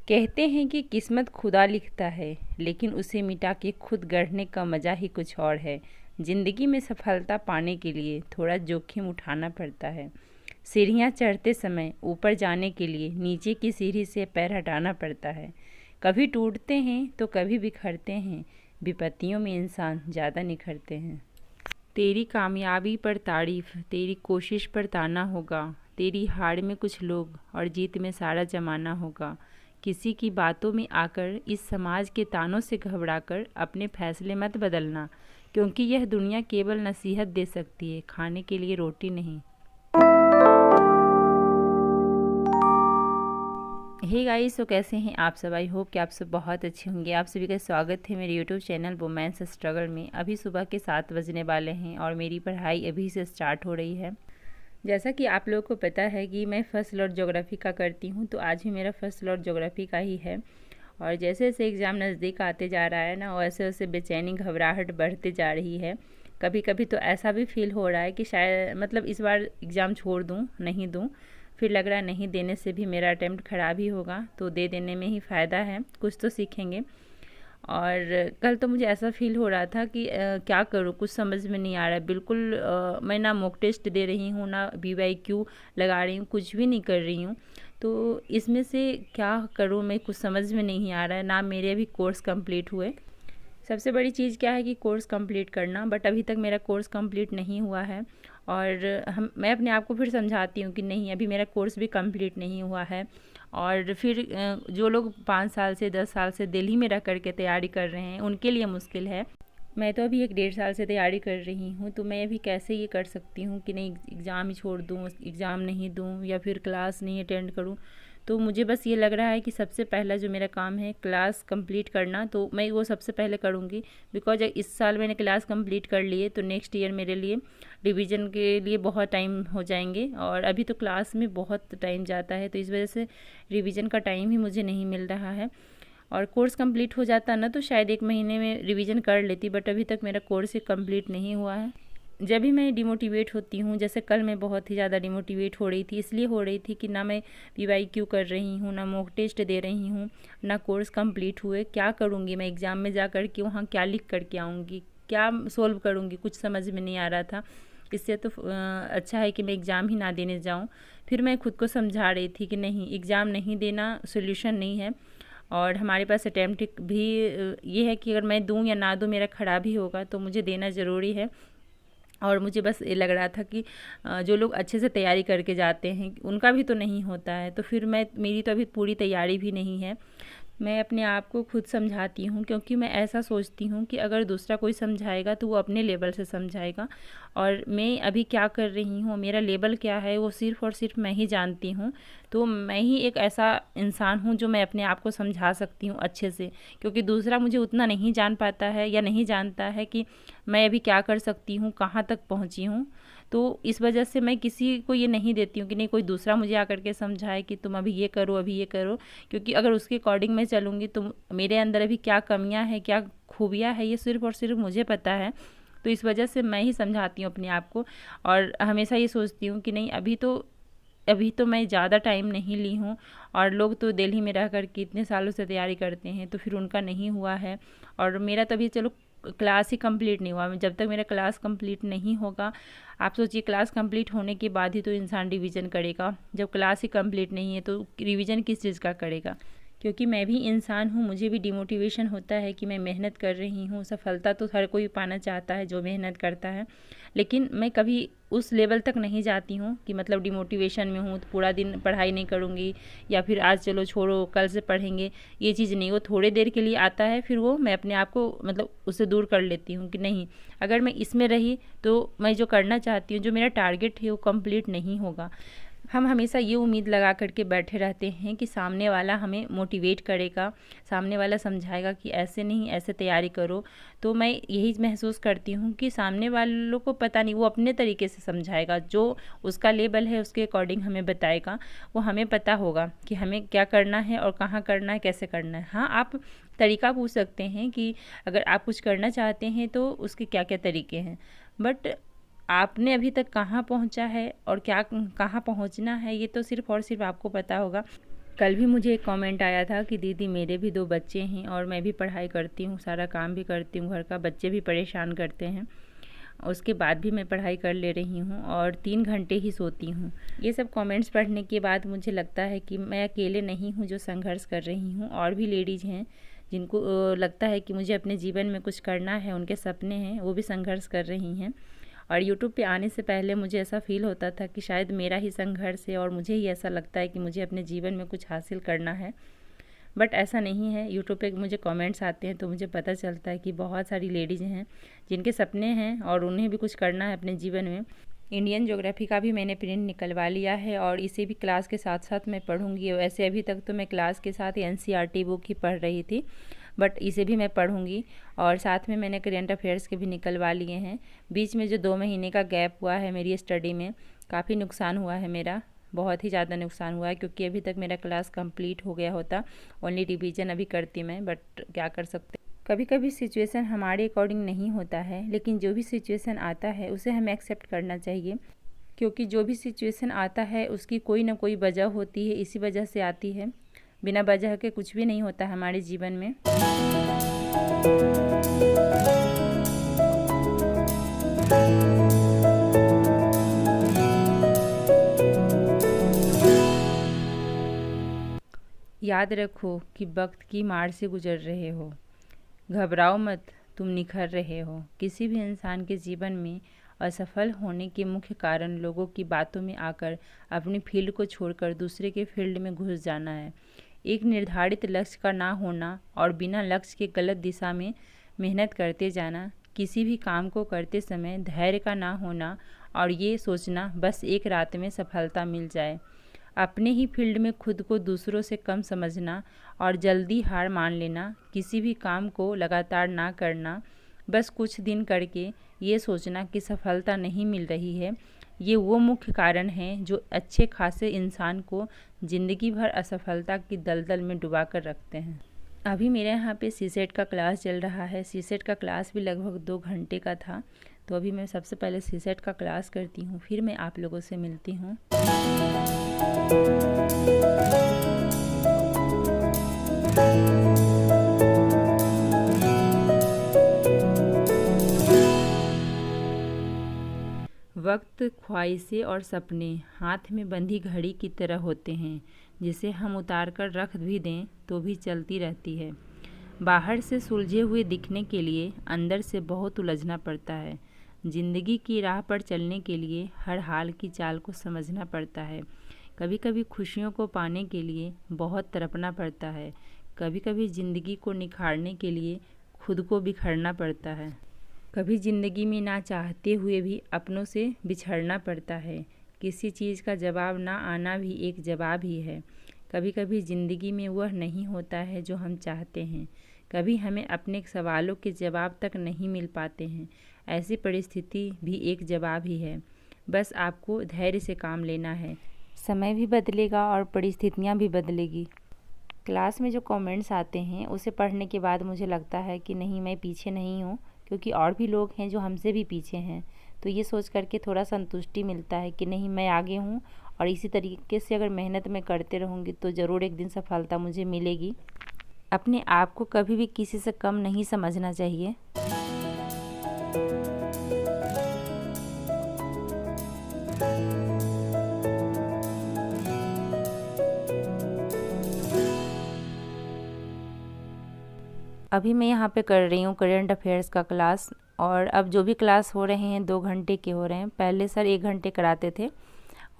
कहते हैं कि किस्मत खुदा लिखता है, लेकिन उसे मिटा के खुद गढ़ने का मज़ा ही कुछ और है। ज़िंदगी में सफलता पाने के लिए थोड़ा जोखिम उठाना पड़ता है। सीढ़ियाँ चढ़ते समय ऊपर जाने के लिए नीचे की सीढ़ी से पैर हटाना पड़ता है। कभी टूटते हैं तो कभी बिखरते हैं। विपत्तियों में इंसान ज़्यादा निखरते हैं। तेरी कामयाबी पर तारीफ, तेरी कोशिश पर ताना होगा। तेरी हार में कुछ लोग और जीत में सारा जमाना होगा। किसी की बातों में आकर इस समाज के तानों से घबराकर अपने फैसले मत बदलना, क्योंकि यह दुनिया केवल नसीहत दे सकती है, खाने के लिए रोटी नहीं। हे गाइस, तो कैसे हैं आप सब? आई होप कि आप सब बहुत अच्छे होंगे। आप सभी का स्वागत है मेरे यूट्यूब चैनल वुमेन्स स्ट्रगल में। अभी सुबह के 7 बजने वाले हैं और मेरी पढ़ाई अभी से स्टार्ट हो रही है। जैसा कि आप लोगों को पता है कि मैं फर्स्ट लॉट ज्योग्राफी का करती हूँ, तो आज भी मेरा फर्स्ट लॉट ज्योग्राफी का ही है। और जैसे जैसे एग्ज़ाम नज़दीक आते जा रहा है ना, वैसे वैसे बेचैनी घबराहट बढ़ते जा रही है। कभी कभी तो ऐसा भी फील हो रहा है कि शायद इस बार एग्ज़ाम छोड़ दूँ, नहीं दूँ। फिर लग रहा है नहीं देने से भी मेरा अटैम्प्ट ख़राब ही होगा, तो दे देने में ही फ़ायदा है, कुछ तो सीखेंगे। और कल तो मुझे ऐसा फ़ील हो रहा था कि क्या करूँ, कुछ समझ में नहीं आ रहा है बिल्कुल। मैं ना मॉक टेस्ट दे रही हूँ, ना BYQ लगा रही हूँ, कुछ भी नहीं कर रही हूँ। तो इसमें से क्या करूँ मैं, कुछ समझ में नहीं आ रहा है। ना मेरे अभी कोर्स कंप्लीट हुए। सबसे बड़ी चीज़ क्या है कि कोर्स कंप्लीट करना, बट अभी तक मेरा कोर्स कंप्लीट नहीं हुआ है। और मैं अपने आप को फिर समझाती हूँ कि नहीं, अभी मेरा कोर्स भी कंप्लीट नहीं हुआ है। और फिर जो लोग 5 साल से 10 साल से दिल्ली में रह कर के तैयारी कर रहे हैं, उनके लिए मुश्किल है। मैं तो अभी 1-1.5 साल से तैयारी कर रही हूँ, तो मैं अभी कैसे ये कर सकती हूँ कि नहीं एग्ज़ाम ही छोड़ दूँ, एग्ज़ाम नहीं दूँ या फिर क्लास नहीं अटेंड करूँ। तो मुझे बस ये लग रहा है कि सबसे पहला जो मेरा काम है क्लास कंप्लीट करना, तो मैं वो सबसे पहले करूँगी। बिकॉज इस साल मैंने क्लास कंप्लीट कर लिए, तो नेक्स्ट ईयर मेरे लिए रिवीजन के लिए बहुत टाइम हो जाएंगे। और अभी तो क्लास में बहुत टाइम जाता है, तो इस वजह से रिवीजन का टाइम ही मुझे नहीं मिल रहा है। और कोर्स कंप्लीट हो जाता ना, तो शायद 1 महीने में रिवीजन कर लेती, बट अभी तक मेरा कोर्स ही कंप्लीट नहीं हुआ है। जब भी मैं डिमोटिवेट होती हूँ, जैसे कल मैं बहुत ही ज़्यादा डिमोटिवेट हो रही थी, इसलिए हो रही थी कि ना मैं BYQ कर रही हूँ, ना मॉक टेस्ट दे रही हूँ, ना कोर्स कंप्लीट हुए। क्या करूँगी मैं एग्ज़ाम में जा कर के, वहाँ क्या लिख कर के आऊँगी, क्या सोल्व करूँगी, कुछ समझ में नहीं आ रहा था। इससे तो अच्छा है कि मैं एग्ज़ाम ही ना देने जाऊँ। फिर मैं खुद को समझा रही थी कि नहीं, एग्ज़ाम नहीं देना सोल्यूशन नहीं है। और हमारे पास अटैम्प्ट भी ये है कि अगर मैं दूँ या ना दूँ, मेरा खराब ही होगा, तो मुझे देना ज़रूरी है। और मुझे बस ये लग रहा था कि जो लोग अच्छे से तैयारी करके जाते हैं उनका भी तो नहीं होता है, तो फिर मेरी तो अभी पूरी तैयारी भी नहीं है। मैं अपने आप को खुद समझाती हूँ, क्योंकि मैं ऐसा सोचती हूँ कि अगर दूसरा कोई समझाएगा तो वो अपने लेवल से समझाएगा। और मैं अभी क्या कर रही हूँ, मेरा लेवल क्या है, वो सिर्फ़ और सिर्फ मैं ही जानती हूँ। तो मैं ही एक ऐसा इंसान हूँ जो मैं अपने आप को समझा सकती हूँ अच्छे से, क्योंकि दूसरा मुझे उतना नहीं जान पाता है या नहीं जानता है कि मैं अभी क्या कर सकती हूँ, कहाँ तक पहुँची हूँ। तो इस वजह से मैं किसी को ये नहीं देती हूँ कि नहीं कोई दूसरा मुझे आकर के समझाए कि तुम अभी ये करो, अभी ये करो। क्योंकि अगर उसके अकॉर्डिंग मैं चलूँगी तो मेरे अंदर अभी क्या कमियां हैं, क्या खूबियां हैं, ये सिर्फ़ और सिर्फ मुझे पता है। तो इस वजह से मैं ही समझाती हूँ अपने आप को। और हमेशा ये सोचती हूँ कि नहीं, अभी तो मैं ज़्यादा टाइम नहीं ली हूँ। और लोग तो दिल्ली में रह कर के इतने सालों से तैयारी करते हैं, तो फिर उनका नहीं हुआ है। और मेरा तभी चलो क्लास ही कंप्लीट नहीं हुआ। जब तक मेरा क्लास कंप्लीट नहीं होगा, आप सोचिए क्लास कंप्लीट होने के बाद ही तो इंसान रिवीजन करेगा। जब क्लास ही कंप्लीट नहीं है तो रिवीजन किस चीज़ का करेगा। क्योंकि मैं भी इंसान हूँ, मुझे भी डिमोटिवेशन होता है कि मैं मेहनत कर रही हूँ। सफलता तो हर कोई पाना चाहता है जो मेहनत करता है, लेकिन मैं कभी उस लेवल तक नहीं जाती हूँ कि डिमोटिवेशन में हूँ तो पूरा दिन पढ़ाई नहीं करूँगी, या फिर आज चलो छोड़ो कल से पढ़ेंगे। ये चीज़ नहीं, वो थोड़े देर के लिए आता है, फिर वो मैं अपने आप को उससे दूर कर लेती हूँ कि नहीं, अगर मैं इसमें रही तो मैं जो करना चाहती हूँ, जो मेरा टारगेट है, वो कंप्लीट नहीं होगा। हम हमेशा ये उम्मीद लगा करके बैठे रहते हैं कि सामने वाला हमें मोटिवेट करेगा, सामने वाला समझाएगा कि ऐसे नहीं ऐसे तैयारी करो। तो मैं यही महसूस करती हूँ कि सामने वालों को पता नहीं, वो अपने तरीके से समझाएगा, जो उसका लेवल है उसके अकॉर्डिंग हमें बताएगा। वो हमें पता होगा कि हमें क्या करना है और कहाँ करना है, कैसे करना है। हाँ, आप तरीका पूछ सकते हैं कि अगर आप कुछ करना चाहते हैं तो उसके क्या क्या तरीके हैं, बट आपने अभी तक कहाँ पहुँचा है और क्या कहाँ पहुँचना है, ये तो सिर्फ़ और सिर्फ आपको पता होगा। कल भी मुझे एक कमेंट आया था कि दीदी मेरे भी 2 बच्चे हैं और मैं भी पढ़ाई करती हूँ, सारा काम भी करती हूँ घर का, बच्चे भी परेशान करते हैं, उसके बाद भी मैं पढ़ाई कर ले रही हूँ और 3 घंटे ही सोती हूँ। ये सब कमेंट्स पढ़ने के बाद मुझे लगता है कि मैं अकेले नहीं हूँ जो संघर्ष कर रही हूँ, और भी लेडीज़ हैं जिनको लगता है कि मुझे अपने जीवन में कुछ करना है, उनके सपने हैं, वो भी संघर्ष कर रही हैं। और यूट्यूब पे आने से पहले मुझे ऐसा फ़ील होता था कि शायद मेरा ही संघर्ष है और मुझे ही ऐसा लगता है कि मुझे अपने जीवन में कुछ हासिल करना है, बट ऐसा नहीं है। यूट्यूब पे मुझे कमेंट्स आते हैं तो मुझे पता चलता है कि बहुत सारी लेडीज़ हैं जिनके सपने हैं और उन्हें भी कुछ करना है अपने जीवन में। इंडियन ज्योग्राफी का भी मैंने प्रिंट निकलवा लिया है और इसे भी क्लास के साथ साथ मैं पढ़ूंगी। वैसे अभी तक तो मैं क्लास के साथ एनसीईआरटी बुक ही पढ़ रही थी, बट इसे भी मैं पढ़ूंगी। और साथ में मैंने करेंट अफेयर्स के भी निकलवा लिए हैं। बीच में जो 2 महीने का गैप हुआ है मेरी स्टडी में, काफ़ी नुकसान हुआ है मेरा, बहुत ही ज़्यादा नुकसान हुआ है, क्योंकि अभी तक मेरा क्लास कंप्लीट हो गया होता, ओनली रिवीजन अभी करती मैं, बट क्या कर सकते। कभी कभी सिचुएशन हमारे अकॉर्डिंग नहीं होता है, लेकिन जो भी सिचुएशन आता है उसे हमें एक्सेप्ट करना चाहिए, क्योंकि जो भी सिचुएशन आता है उसकी कोई ना कोई वजह होती है, इसी वजह से आती है। बिना वजह के कुछ भी नहीं होता हमारे जीवन में। याद रखो कि वक्त की मार से गुजर रहे हो, घबराओ मत, तुम निखर रहे हो। किसी भी इंसान के जीवन में असफल होने के मुख्य कारण लोगों की बातों में आकर अपनी फील्ड को छोड़कर दूसरे के फील्ड में घुस जाना है, एक निर्धारित लक्ष्य का ना होना और बिना लक्ष्य के गलत दिशा में मेहनत करते जाना, किसी भी काम को करते समय धैर्य का ना होना और ये सोचना बस एक रात में सफलता मिल जाए, अपने ही फील्ड में खुद को दूसरों से कम समझना और जल्दी हार मान लेना, किसी भी काम को लगातार ना करना, बस कुछ दिन करके ये सोचना कि सफलता नहीं मिल रही है, ये वो मुख्य कारण हैं जो अच्छे खासे इंसान को ज़िंदगी भर असफलता की दलदल में डुबा कर रखते हैं। अभी मेरे यहाँ पे सीसेट का क्लास चल रहा है। सीसेट का क्लास भी लगभग 2 घंटे का था, तो अभी मैं सबसे पहले सीसेट का क्लास करती हूँ, फिर मैं आप लोगों से मिलती हूँ। वक्त, ख्वाहिशें और सपने हाथ में बंधी घड़ी की तरह होते हैं, जिसे हम उतार कर रख भी दें तो भी चलती रहती है। बाहर से सुलझे हुए दिखने के लिए अंदर से बहुत उलझना पड़ता है। ज़िंदगी की राह पर चलने के लिए हर हाल की चाल को समझना पड़ता है। कभी कभी खुशियों को पाने के लिए बहुत तड़पना पड़ता है। कभी कभी ज़िंदगी को निखारने के लिए खुद को बिखरना पड़ता है। कभी ज़िंदगी में ना चाहते हुए भी अपनों से बिछड़ना पड़ता है। किसी चीज़ का जवाब ना आना भी एक जवाब ही है। कभी कभी ज़िंदगी में वह नहीं होता है जो हम चाहते हैं। कभी हमें अपने सवालों के जवाब तक नहीं मिल पाते हैं। ऐसी परिस्थिति भी एक जवाब ही है। बस आपको धैर्य से काम लेना है। समय भी बदलेगा और परिस्थितियाँ भी बदलेगी। क्लास में जो कमेंट्स आते हैं उसे पढ़ने के बाद मुझे लगता है कि नहीं, मैं पीछे नहीं हूँ, क्योंकि और भी लोग हैं जो हमसे भी पीछे हैं। तो ये सोच करके थोड़ा संतुष्टि मिलता है कि नहीं, मैं आगे हूँ और इसी तरीके से अगर मेहनत मैं करते रहूँगी तो ज़रूर एक दिन सफलता मुझे मिलेगी। अपने आप को कभी भी किसी से कम नहीं समझना चाहिए। अभी मैं यहाँ पे कर रही हूँ करेंट अफेयर्स का क्लास, और अब जो भी क्लास हो रहे हैं 2 घंटे के हो रहे हैं। पहले सर 1 घंटे कराते थे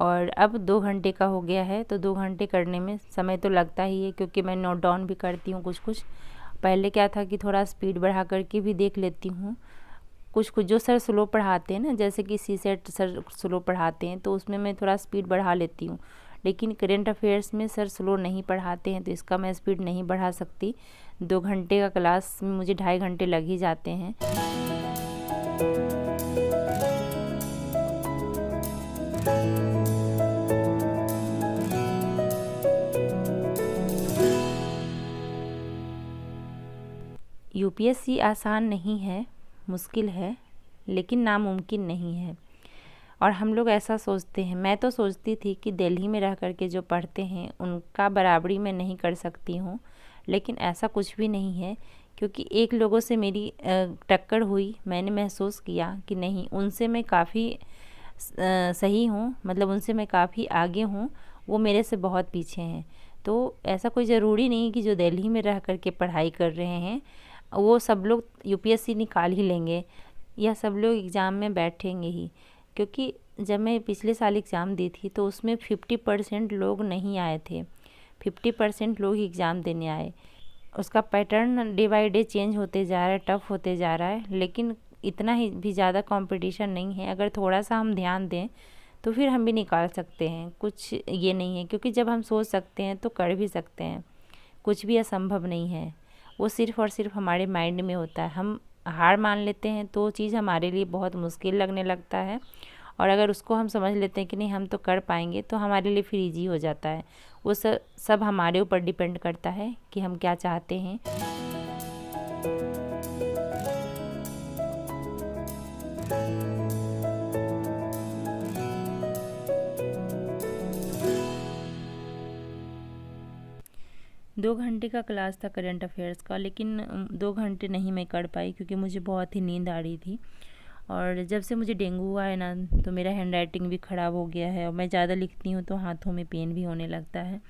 और अब 2 घंटे का हो गया है। तो 2 घंटे करने में समय तो लगता ही है, क्योंकि मैं नोट डाउन भी करती हूँ कुछ कुछ। पहले क्या था कि थोड़ा स्पीड बढ़ा करके भी देख लेती हूँ। कुछ कुछ जो सर स्लो पढ़ाते हैं ना, जैसे कि सीसेट सर स्लो पढ़ाते हैं, तो उसमें मैं थोड़ा स्पीड बढ़ा लेती हूँ। लेकिन करेंट अफेयर्स में सर स्लो नहीं पढ़ाते हैं, तो इसका मैं स्पीड नहीं बढ़ा सकती। 2 घंटे का क्लास में मुझे 2.5 घंटे लग ही जाते हैं। यूपीएससी आसान नहीं है, मुश्किल है, लेकिन नामुमकिन नहीं है। और हम लोग ऐसा सोचते हैं, मैं तो सोचती थी कि दिल्ली में रह कर के जो पढ़ते हैं उनका बराबरी मैं नहीं कर सकती हूँ, लेकिन ऐसा कुछ भी नहीं है। क्योंकि एक लोगों से मेरी टक्कर हुई, मैंने महसूस किया कि नहीं, उनसे मैं काफ़ी सही हूँ, मतलब उनसे मैं काफ़ी आगे हूँ, वो मेरे से बहुत पीछे हैं। तो ऐसा कोई ज़रूरी नहीं कि जो दिल्ली में रह कर के पढ़ाई कर रहे हैं वो सब लोग यूपीएससी निकाल ही लेंगे या सब लोग एग्ज़ाम में बैठेंगे ही। क्योंकि जब मैं पिछले साल एग्ज़ाम दी थी तो उसमें 50% लोग नहीं आए थे, 50% लोग ही एग्ज़ाम देने आए। उसका pattern day by day change होते जा रहा है, टफ़ होते जा रहा है, लेकिन इतना ही भी ज़्यादा कंपटीशन नहीं है। अगर थोड़ा सा हम ध्यान दें तो फिर हम भी निकाल सकते हैं, कुछ ये नहीं है। क्योंकि जब हम सोच सकते हैं तो कर भी सकते हैं, कुछ भी असंभव नहीं है। वो सिर्फ़ और सिर्फ हमारे माइंड में होता है। हम हार मान लेते हैं तो चीज़ हमारे लिए बहुत मुश्किल लगने लगता है, और अगर उसको हम समझ लेते हैं कि नहीं हम तो कर पाएंगे, तो हमारे लिए फिर ईजी हो जाता है। वो सब हमारे ऊपर डिपेंड करता है कि हम क्या चाहते हैं। 2 घंटे का क्लास था करंट अफेयर्स का, लेकिन 2 घंटे नहीं मैं कर पाई क्योंकि मुझे बहुत ही नींद आ रही थी। और जब से मुझे डेंगू हुआ है ना, तो मेरा हैंड राइटिंग भी ख़राब हो गया है और मैं ज़्यादा लिखती हूँ तो हाथों में पेन भी होने लगता है।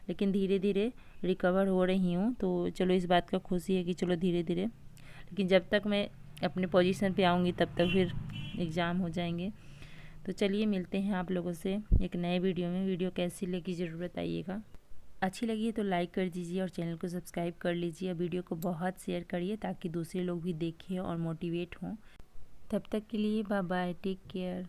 लेकिन धीरे धीरे रिकवर हो रही हूँ, तो चलो इस बात का खुशी है कि चलो धीरे धीरे, लेकिन जब तक मैं अपने पोजीशन पे आऊँगी तब तक फिर एग्ज़ाम हो जाएंगे। तो चलिए मिलते हैं आप लोगों से एक नए वीडियो में। वीडियो कैसी लगी ज़रूर बताइएगा। अच्छी लगी है तो लाइक कर दीजिए और चैनल को सब्सक्राइब कर लीजिए। वीडियो को बहुत शेयर करिए ताकि दूसरे लोग भी देखें और मोटिवेट हों। तब तक के लिए बाय बाय, टेक केयर।